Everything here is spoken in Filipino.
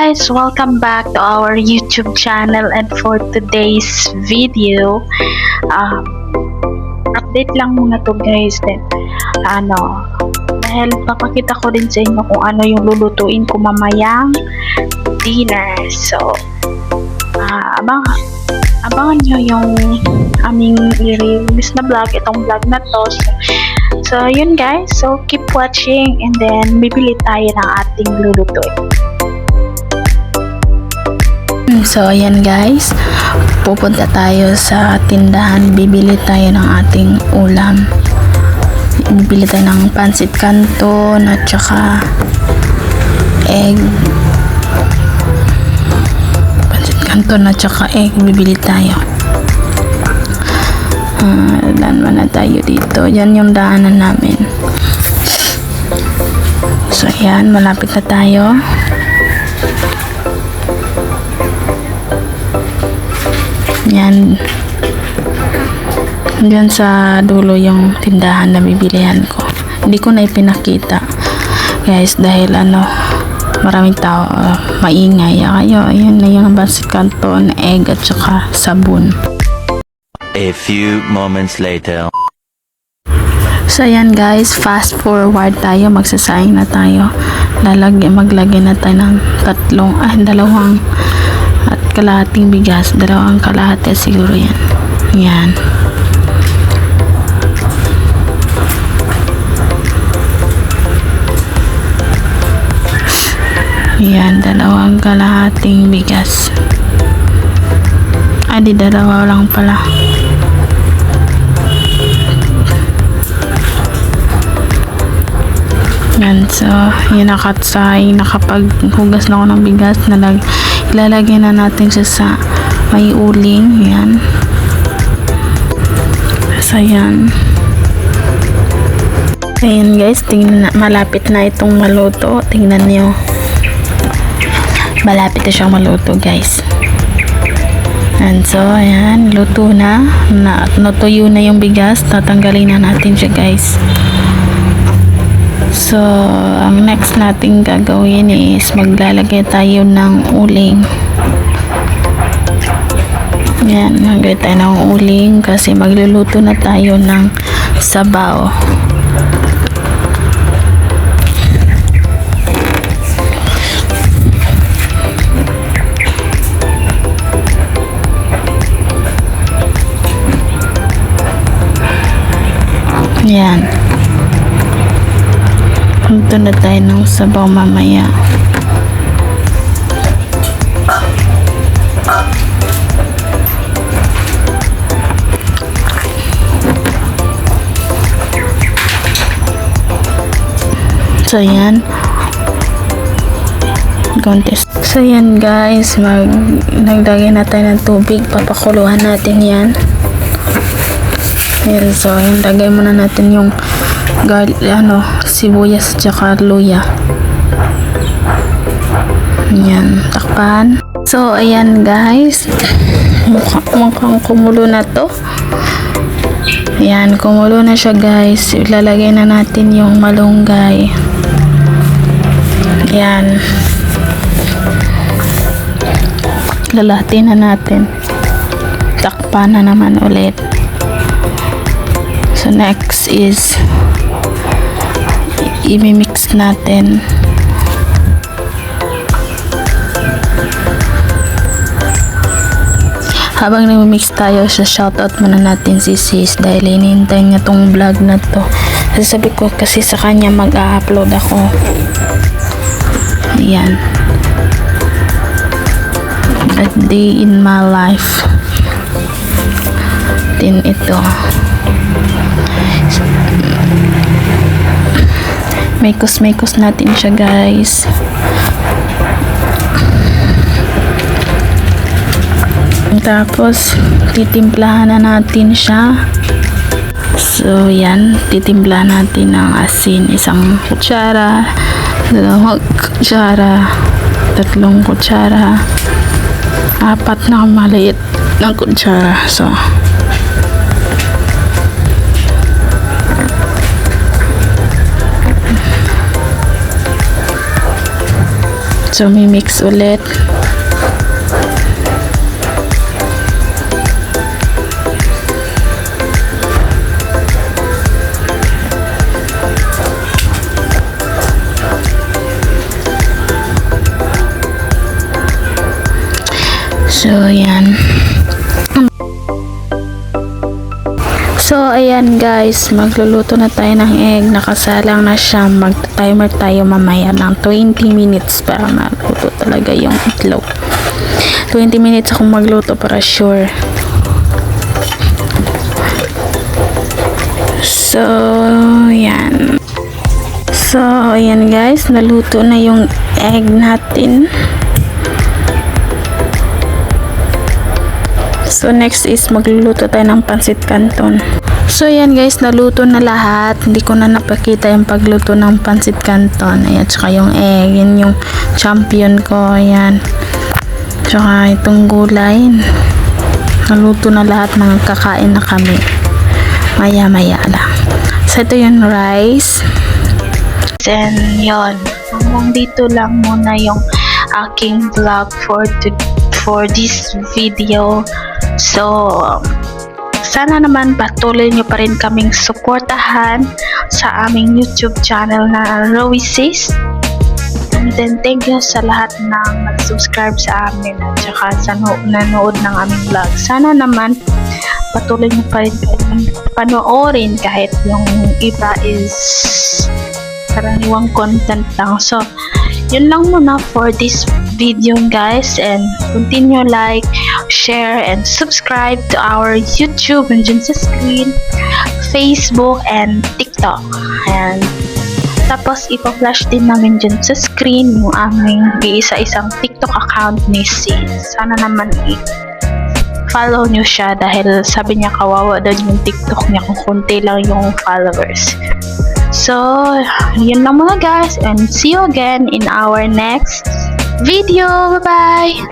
guys, welcome back to our YouTube channel, and for today's video, update lang muna to guys. Then dahil papakita ko din sa inyo kung ano yung lulutuin ko mamayang dinner. So abangan nyo yung aming i-release na vlog, itong vlog na to. So yun guys, so keep watching and then bibili tayo ng ating lulutuin. So ayan guys, pupunta tayo sa tindahan, bibili tayo ng ating ulam. Bibili tayo ng pancit canton at saka egg. Pancit canton at saka egg, bibili tayo. Daan na tayo dito. Yan yung daanan namin. So ayan, malapit na tayo. Yan. Diyan sa dulo yung tindahan na bibilihan ko. Hindi ko na ipinakita guys dahil maraming tao, maingay. Kaya ayun na yung pancit canton, egg at saka sabon. A few moments later. So ayan guys, fast forward tayo, magsasayang na tayo. Maglagay na tayo ng dalawang at kalahating bigas, dalawang kalahati siguro yan. Yan. Yan, dalawang kalahating bigas. Di dalawa lang pala. Yan, so yun, nakapaghugas na ako ng bigas, ilalagay na natin siya sa may uling. Yan. So yan. Ayan guys, tingnan na, malapit na itong maluto. Tingnan niyo, malapit na siyang maluto guys. And so ayan, luto na, natuyo na yung bigas. Tatanggalin na natin siya guys. So ang next nating gagawin is maglalagay tayo ng uling. Yan, maglagay tayo ng uling kasi magluluto na tayo ng sabaw. Yan. Punto na tayo ng sabaw mamaya. So yan. Contest. So yan guys, naglagay na tayo ng tubig, papakuluhan natin yan. Ayan, so ayan, lagay muna natin yung sibuyas at saka luya. Ayan, takpan. So ayan guys, mukhang kumulo na to. Ayan, kumulo na siya guys. Ilalagay na natin yung malunggay. Ayan, lalahatin na natin, takpan na naman ulit. So next is i-mix natin. Habang nag-mix tayo, shoutout muna natin si sis dahil hinihintay niya tong vlog na to. Kasi sabi ko kasi sa kanya mag-upload ako. Ayan, a day in my life. Din ito, mekos natin siya guys. Tapos titimplahan na natin siya. So yan, titimplahan natin ng asin, 1 kutsara, 2 kutsara, 3 kutsara, 4 na maliit ng kutsara. So, may mix ulit. So, yan. So, ayan guys, magluluto na tayo ng egg. Nakasalang na siya. Mag-timer tayo mamaya ng 20 minutes para maluto talaga yung itlog. 20 minutes akong magluto para sure. So, yan. So, ayan guys, naluto na yung egg natin. So, next is magluluto tayo ng pancit canton. So, ayan guys, naluto na lahat. Hindi ko na napakita yung pagluto ng pancit canton. Ayan, tsaka yung egg. Yan yung champion ko. Ayan. Tsaka itong gulay. Naluto na lahat. Kakain na kami. Maya-maya lang. So, ito yung rice. And yun. Hanggang dito lang muna yung aking vlog for this video. So, sana naman patuloy nyo pa rin kaming suportahan sa aming YouTube channel na Rowisis. And then, thank you sa lahat ng nag-subscribe sa amin at saka sa nanood ng aming vlog. Sana naman patuloy nyo pa rin panoorin kahit yung iba is karaniwang content lang. So, yun lang muna for this video guys, and continue like, share, and subscribe to our YouTube and dyan sa screen, Facebook, and TikTok. And tapos ipa-flash din namin dyan sa screen yung aming isa-isang TikTok account ni Sid. Sana naman follow nyo siya dahil sabi niya kawawa daw yung TikTok niya kung konti lang yung followers. So, yun lang muna guys, and see you again in our next video. Bye-bye!